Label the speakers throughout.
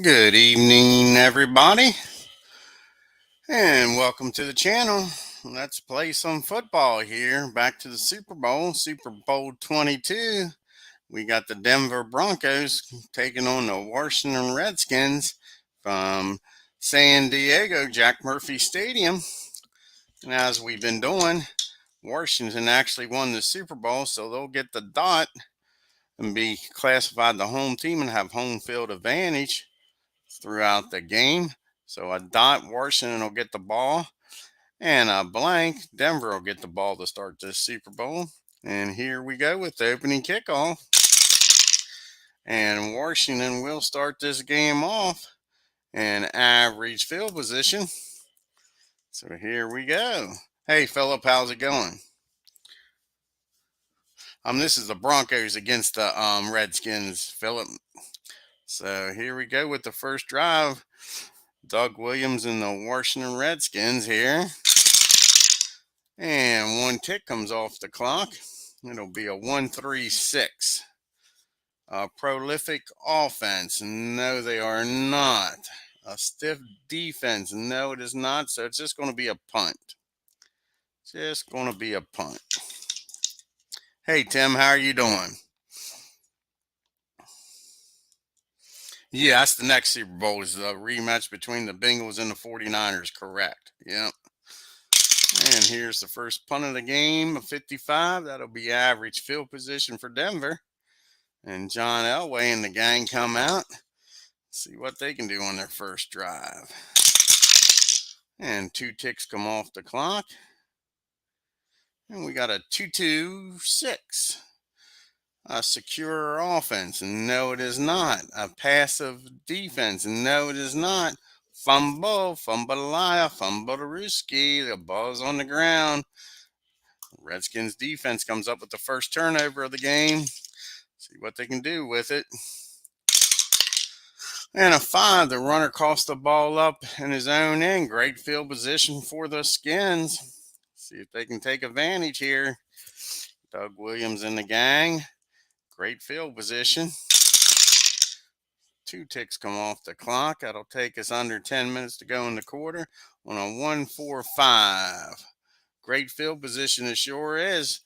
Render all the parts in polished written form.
Speaker 1: Good evening, everybody, and welcome to the channel. Let's play some football here. Back to the Super Bowl, Super Bowl 22. We got the Denver Broncos taking on the Washington Redskins from San Diego, Jack Murphy Stadium. And as we've been doing, Washington actually won the Super Bowl, so they'll get the dot and be classified the home team and have home field advantage throughout the game. So a dot, Washington will get the ball, and a blank, Denver will get the ball to start this Super Bowl. And here we go with the opening kickoff. And Washington will start this game off in average field position. So here we go. Hey, Philip, how's it going? This is the Broncos against the Redskins, Philip. So here we go with the first drive. Doug Williams and the Washington Redskins here. And one tick comes off the clock. It'll be a 1-3-6. A prolific offense. No, they are not. A stiff defense. No, it is not. So it's just going to be a punt. Just going to be a punt. Hey, Tim, how are you doing? Yeah, that's the next Super Bowl is the rematch between the Bengals and the 49ers. Correct. Yep. And here's the first punt of the game, a 55. That'll be average field position for Denver. And John Elway and the gang come out. See what they can do on their first drive. And two ticks come off the clock. And we got a 2-2-6. A secure offense. No, it is not. A passive defense. No, it is not. Fumble, fumble-a-lia, fumble-a-rooski. The ball's on the ground. Redskins defense comes up with the first turnover of the game. See what they can do with it. And a 5, the runner coughs the ball up in his own end. Great field position for the Skins. See if they can take advantage here. Doug Williams and the gang. Great field position. Two ticks come off the clock. That'll take us under 10 minutes to go in the quarter on a 1-4-5. Great field position it sure is.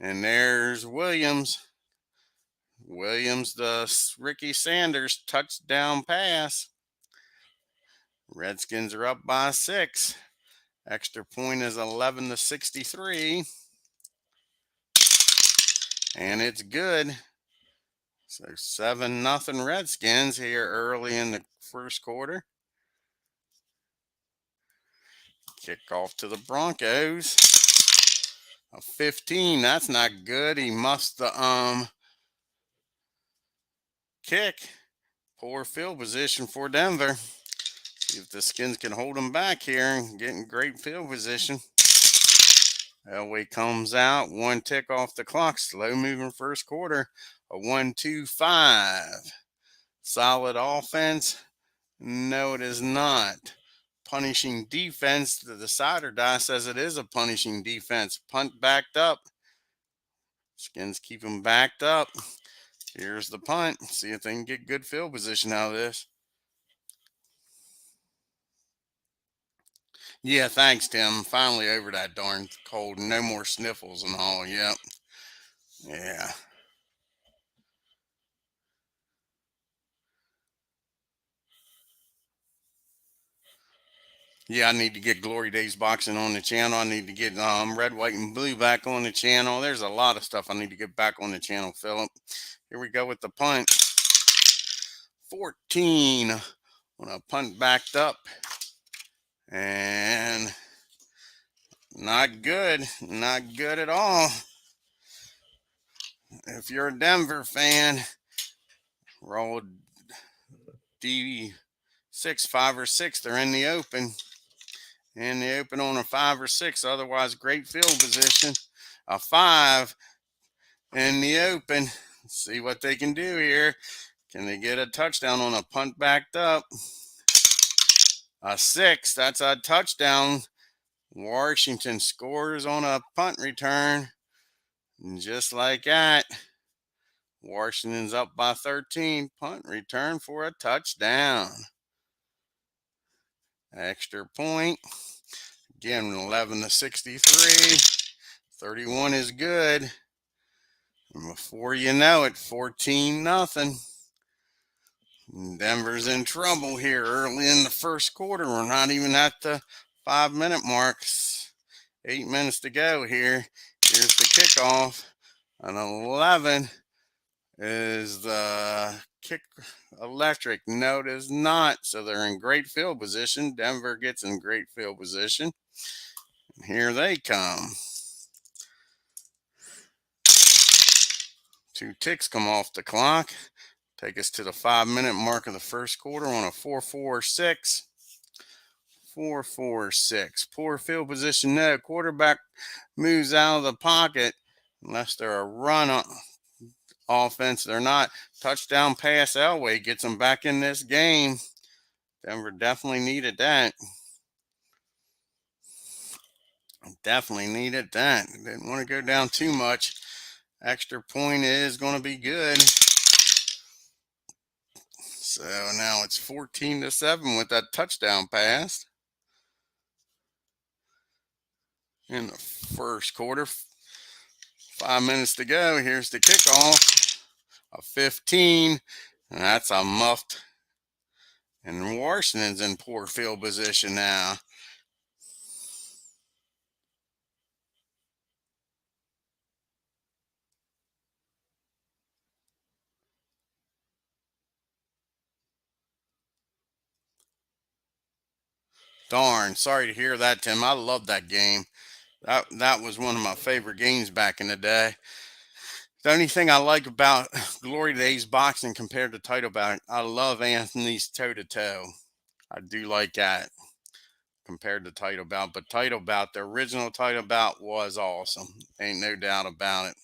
Speaker 1: And there's Williams. The Ricky Sanders touchdown pass. Redskins are up by 6. Extra point is 11-63. And it's good. So 7-0 Redskins here early in the first quarter. Kickoff to the Broncos. A 15. That's not good. He must kick. Poor field position for Denver. See if the Skins can hold them back here and get in great field position. Elway comes out. One tick off the clock. Slow moving first quarter. A 1-2-5. Solid offense. No, it is not. Punishing defense. The decider die says it is a punishing defense. Punt backed up. Skins keep them backed up. Here's the punt. See if they can get good field position out of this. Yeah, thanks, Tim. Finally over that darn cold. No more sniffles and all. Yep. Yeah. Yeah, I need to get Glory Days Boxing on the channel. I need to get Red, White, and Blue back on the channel. There's a lot of stuff I need to get back on the channel, Philip. Here we go with the punt. 14 on a punt backed up. And not good. Not good at all. If you're a Denver fan, roll D6, 5 or 6. They're in the open. In the open on a 5 or 6. Otherwise, great field position. A 5 in the open. Let's see what they can do here. Can they get a touchdown on a punt backed up? A 6. That's a touchdown. Washington scores on a punt return. And just like that, Washington's up by 13. Punt return for a touchdown. Extra point. Again, 11-63. 31 is good. And before you know it, 14-0. Denver's in trouble here early in the first quarter. We're not even at the 5-minute marks. 8 minutes to go here. Here's the kickoff. An 11 is the kick electric. No, it is not. So they're in great field position. Denver gets in great field position. And here they come. 2 ticks come off the clock. Take us to the 5-minute mark of the first quarter on a 4-4-6. 4-4-6. Poor field position. No, quarterback moves out of the pocket unless they're a run offense. They're not. Touchdown pass Elway gets them back in this game. Denver definitely needed that. Definitely needed that. Didn't want to go down too much. Extra point is going to be good. So now it's 14-7 with that touchdown pass. In the first quarter, 5 minutes to go. Here's the kickoff. A 15. And that's a muffed. And Washington's in poor field position now. Darn, sorry to hear that, Tim. I love that game. That was one of my favorite games back in the day. The only thing I like about Glory Days boxing compared to title bout, I love Anthony's toe-to-toe. I do like that compared to title bout. But title bout, the original title bout was awesome. Ain't no doubt about it.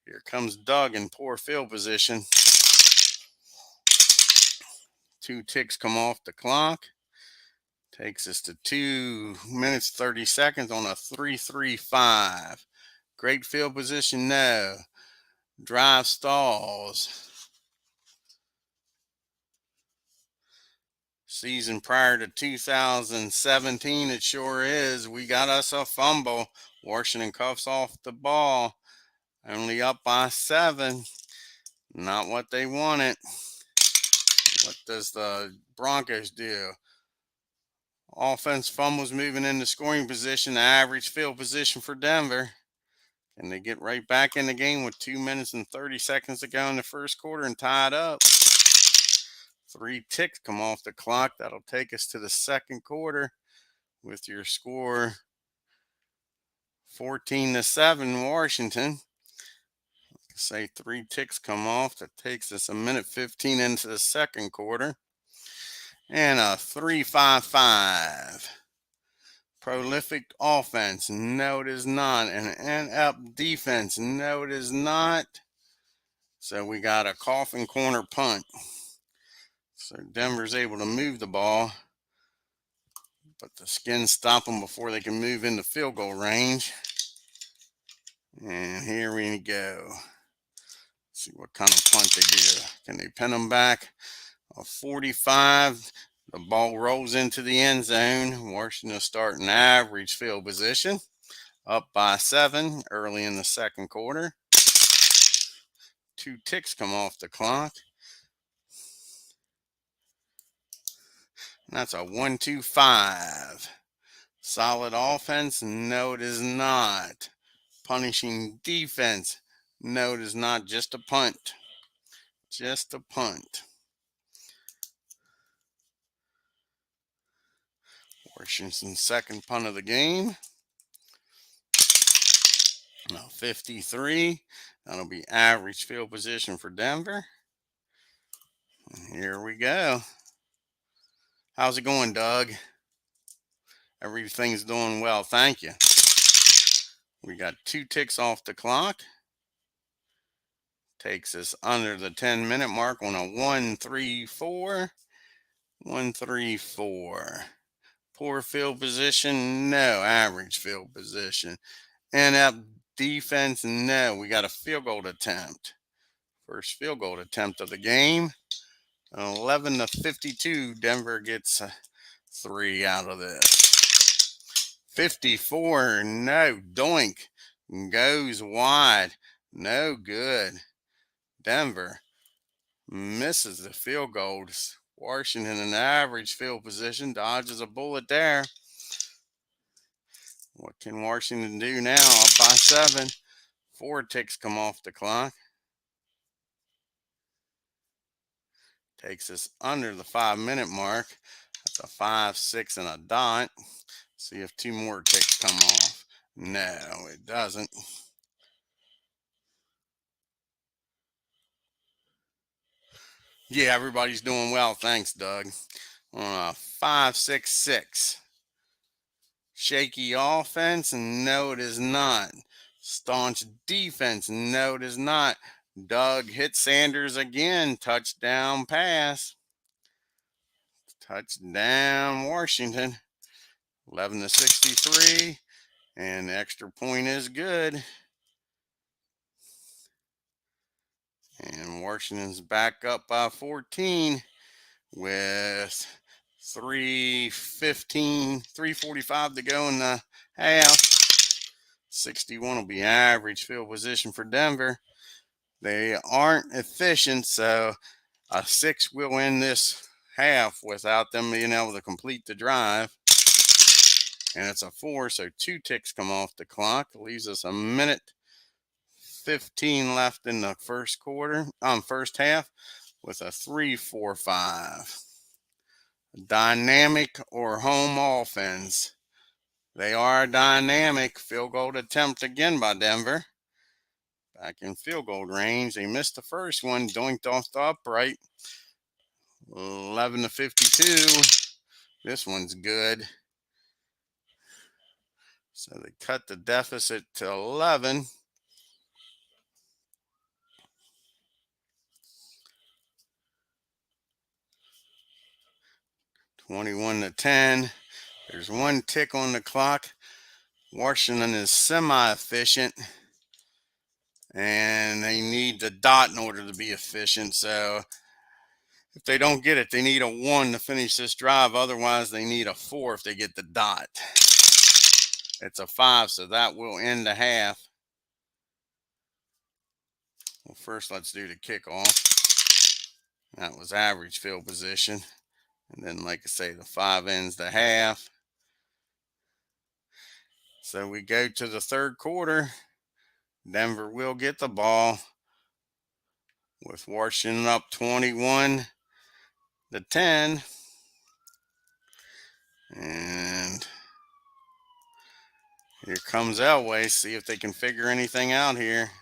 Speaker 1: Here comes Doug in poor field position. 2 ticks come off the clock. Takes us to 2 minutes, 30 seconds on a 3-3-5. Great field position, no. Drive stalls. Season prior to 2017, it sure is. We got us a fumble. Washington cuffs off the ball. Only up by 7. Not what they wanted. What does the Broncos do? Offense fumbles moving into scoring position, the average field position for Denver. And they get right back in the game with 2 minutes and 30 seconds to go in the first quarter and tie it up. 3 ticks come off the clock. That'll take us to the second quarter with your score 14-7 Washington. Say 3 ticks come off. That takes us 1:15 into the second quarter. And a 3-5-5. Prolific offense. No, it is not. An inept defense. No, it is not. So we got a coffin corner punt. So Denver's able to move the ball. But the Skins stop them before they can move into field goal range. And here we go. Let's see what kind of punt they do. Can they pin them back? A 45. The ball rolls into the end zone. Washington starting average field position. Up by 7 early in the second quarter. 2 ticks come off the clock. And that's a 1-2-5. Solid offense? No, it is not. Punishing defense? No, it is not. Just a punt. Just a punt. Washington's second punt of the game. Now 53. That'll be average field position for Denver. And here we go. How's it going, Doug? Everything's doing well. Thank you. We got 2 ticks off the clock. Takes us under the 10-minute mark on a 1-3-4. 1-3-4. Poor field position? No. Average field position. Inept defense? No. We got a field goal attempt First field goal attempt of the game. 11-52. Denver gets 3 out of this. 54. No. Doink. Goes wide. No good. Denver misses the field goals. Washington in average field position. Dodges a bullet there. What can Washington do now? Up by 7. 4 ticks come off the clock. Takes us under the 5-minute mark. That's a 5, 6, and a dot. See if 2 more ticks come off. No, it doesn't. Yeah, everybody's doing well. Thanks, Doug. On a 5, 6, 6. Shaky offense? No, it is not. Staunch defense? No, it is not. Doug hit Sanders again. Touchdown pass. Touchdown Washington. 11-63. And the extra point is good. And Washington's back up by 14 with 3:45 to go in the half. 61 will be average field position for Denver. They aren't efficient, so a 6 will end this half without them being able to complete the drive. And it's a 4, so 2 ticks come off the clock. It leaves us a minute 15 left in the first half with a 3-4-5. Dynamic or home offense. They are dynamic. Field goal attempt again by Denver. Back in field goal range. They missed the first one. Doinked off the upright. 11-52. This one's good. So they cut the deficit to 11. 21-10. There's 1 tick on the clock. Washington is semi-efficient, and they need the dot in order to be efficient. So if they don't get it, they need a 1 to finish this drive. Otherwise, they need a 4 if they get the dot. It's a 5, so that will end the half. Well, first, let's do the kickoff. That was average field position. And then, like I say, the 5 ends the half. So we go to the third quarter. Denver will get the ball with Washington up 21-10. And here comes Elway. See if they can figure anything out here.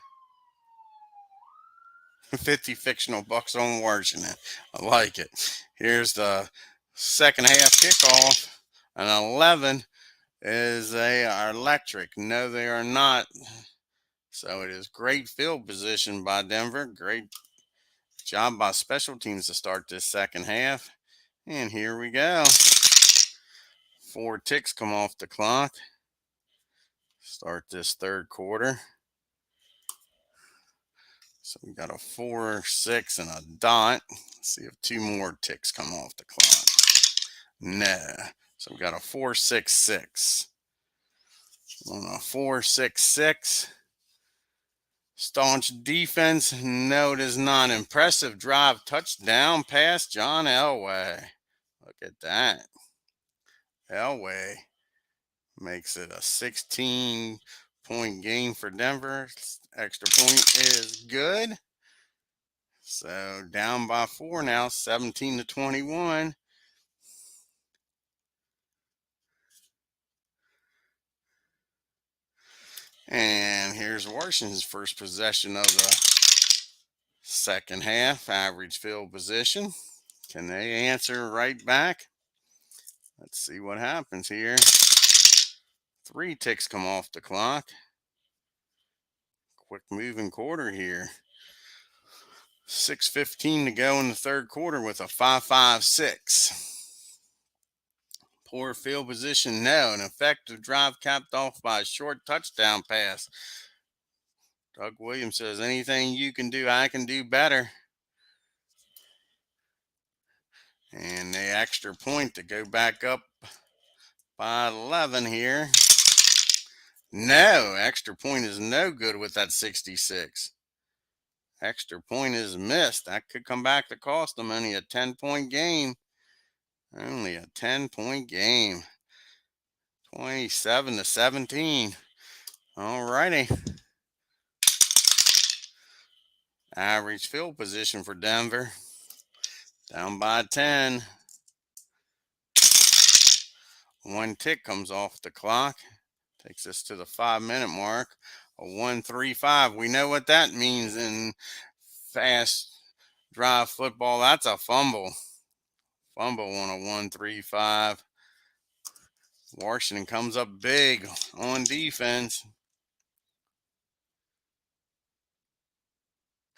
Speaker 1: 50 fictional bucks on Washington. I like it. Here's the second half kickoff. An 11 is they are electric. No, they are not. So it is great field position by Denver. Great job by special teams to start this second half. And here we go. 4 ticks come off the clock. Start this third quarter. So we got a 4, 6, and a dot. Let's see if 2 more ticks come off the clock. No. So we got a 4, 6, 6. On a 4, 6, 6. Staunch defense. No, it is not. Impressive drive. Touchdown pass, John Elway. Look at that. Elway makes it a 16-point game for Denver. Extra point is good. So down by 4 now, 17-21. And here's Washington's first possession of the second half. Average field position. Can they answer right back? Let's see what happens here. 3 ticks come off the clock. Quick moving quarter here. 6:15 to go in the third quarter with a 5-5-6. Poor field position, no. An effective drive capped off by a short touchdown pass. Doug Williams says, anything you can do, I can do better. And the extra point to go back up by 11 here. No, extra point is no good with that 66. Extra point is missed. That could come back to cost them. Only a 10-point game. Only a 10-point game. 27-17. All righty. Average field position for Denver. Down by 10. One tick comes off the clock. Takes us to the 5-minute mark. A 1-3-5. We know what that means in fast drive football. That's a fumble. Fumble on a 1-3-5. Washington comes up big on defense.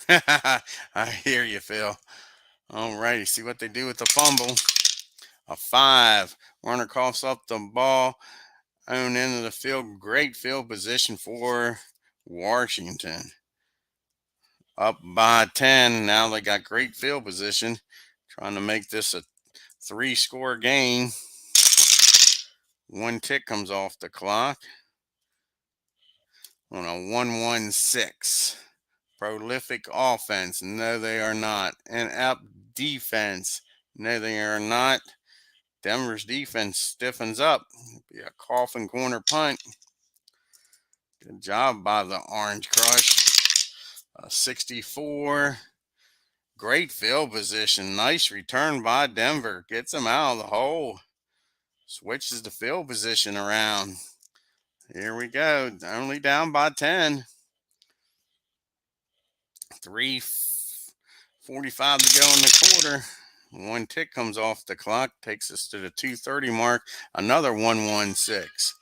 Speaker 1: I hear you, Phil. All righty. See what they do with the fumble. A 5. Runner coughs up the ball. On into the field. Great field position for Washington. Up by 10. Now they got great field position. Trying to make this a 3-score game. One tick comes off the clock. On a 1-1-6. Prolific offense. No, they are not. And up defense. No, they are not. Denver's defense stiffens up. Be a coffin corner punt. Good job by the Orange Crush. 64. Great field position. Nice return by Denver. Gets them out of the hole. Switches the field position around. Here we go. Only down by 10. 3:45 to go in the quarter. One tick comes off the clock. Takes us to the 2:30 mark. Another 1-1-6.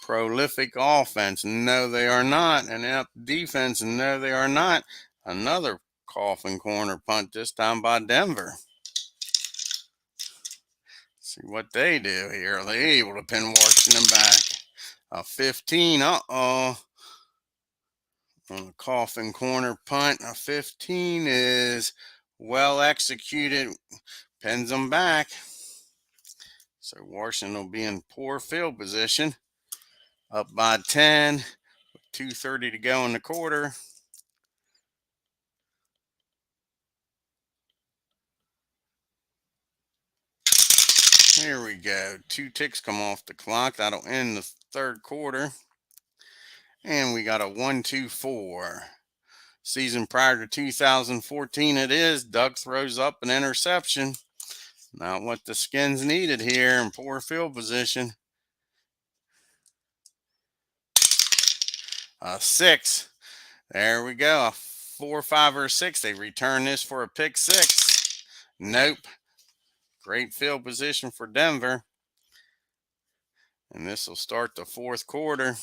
Speaker 1: Prolific offense. No, they are not. And up defense. No, they are not. Another coffin corner punt, this time by Denver. See what they do here. Are they able to pin Washington back? A 15. On a coffin corner punt. A 15 is well executed. Pins them back. So Washington will be in poor field position. Up by 10. 2:30 to go in the quarter. Here we go. 2 ticks come off the clock. That'll end the third quarter. And we got a 1-2-4. Season prior to 2014 it is. Doug throws up an interception. Not what the Skins needed here in poor field position. A 6. There we go. A 4, 5, or 6. They return this for a pick 6. Nope. Great field position for Denver. And this will start the fourth quarter.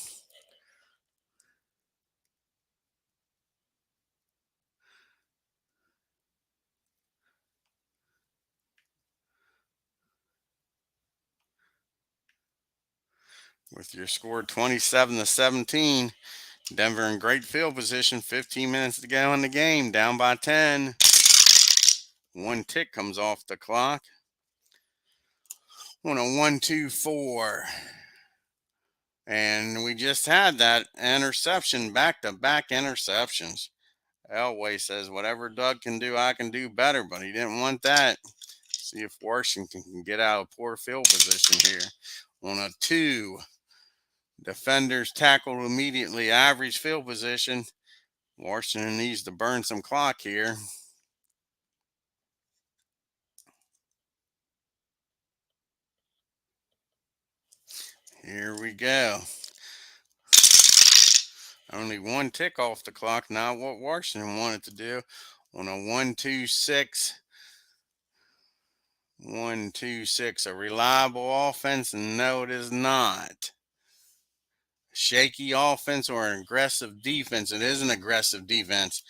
Speaker 1: With your score 27-17. Denver in great field position. 15 minutes to go in the game. Down by 10. One tick comes off the clock. On a 1-2-4. And we just had that interception, back-to-back interceptions. Elway says, whatever Doug can do, I can do better. But he didn't want that. See if Washington can get out of poor field position here. On a 2. Defenders tackle immediately. Average field position. Washington needs to burn some clock here. Here we go. Only one tick off the clock. Not what Washington wanted to do. On a 1-2-6. 1-2-6. A reliable offense? No, it is not. Shaky offense or an aggressive defense? It is an aggressive defense.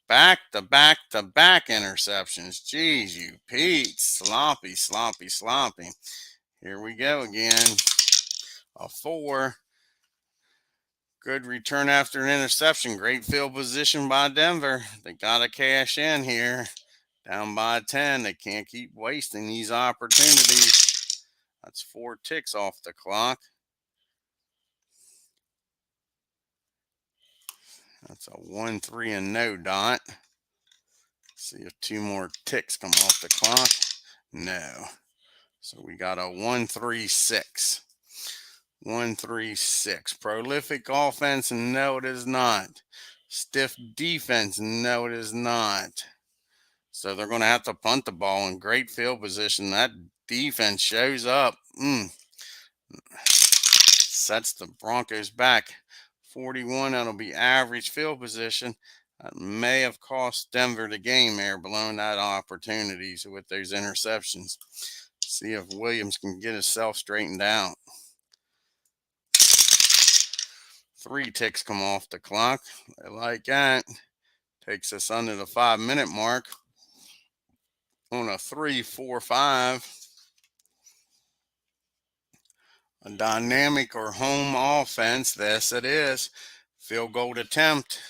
Speaker 1: Back-to-back interceptions. Jeez, you Pete. Sloppy. Here we go again. A 4. Good return after an interception. Great field position by Denver. They got to cash in here. Down by 10. They can't keep wasting these opportunities. That's 4 ticks off the clock. That's a 1-3 and no dot. See if 2 more ticks come off the clock. No. So we got a 1-3-6. 1-3-6. Prolific offense? No, it is not. Stiff defense? No, it is not. So they're going to have to punt the ball in great field position. That defense shows up. Sets the Broncos back. 41, that'll be average field position. That may have cost Denver the game there, blowing that opportunities with those interceptions. See if Williams can get himself straightened out. 3 ticks come off the clock. I like that. Takes us under the 5-minute mark on a 3-4-5. A dynamic or home offense. Yes, it is. Field goal attempt.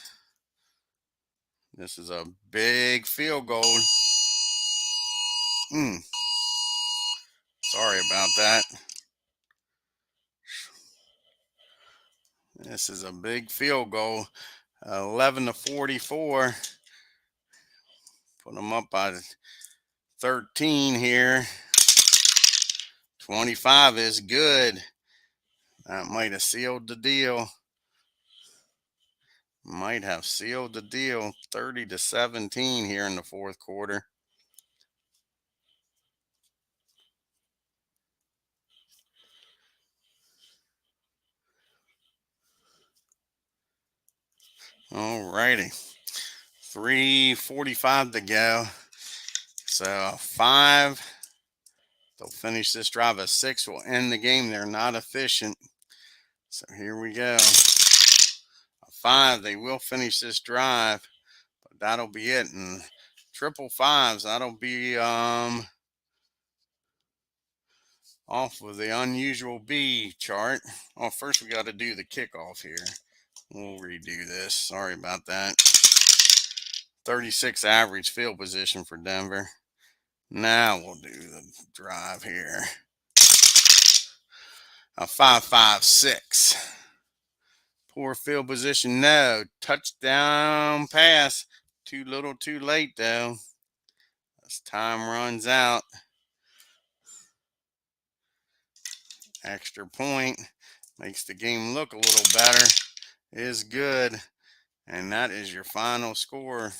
Speaker 1: This is a big field goal. Sorry about that. This is a big field goal. 11-44. Put them up by 13 here. 25 is good. That might have sealed the deal. Might have sealed the deal. 30-17 here in the fourth quarter. All righty. 3:45 to go. So 5. They'll finish this drive. A 6 will end the game. They're not efficient. So here we go. A 5. They will finish this drive. But that'll be it. And 555s, that'll be off of the unusual B chart. Oh, first we got to do the kickoff here. We'll redo this. Sorry about that. 36 average field position for Denver. Now we'll do the drive here. A 5-5-6. Poor field position. No. Touchdown pass. Too little, too late, though. As time runs out. Extra point. Makes the game look a little better. Is good. And that is your final score.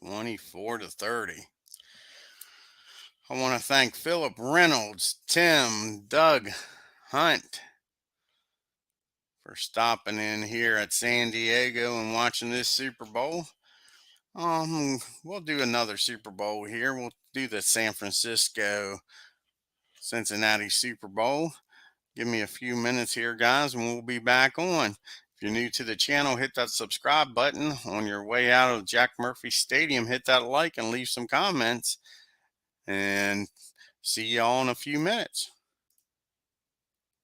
Speaker 1: (24-30). I want to thank Philip Reynolds, Tim, Doug, Hunt for stopping in here at San Diego and watching this Super Bowl. We'll do another Super Bowl here. We'll do the San Francisco Cincinnati Super Bowl. Give me a few minutes here, guys, and we'll be back on. If you're new to the channel, hit that subscribe button. On your way out of Jack Murphy Stadium, hit that like and leave some comments. And see y'all in a few minutes.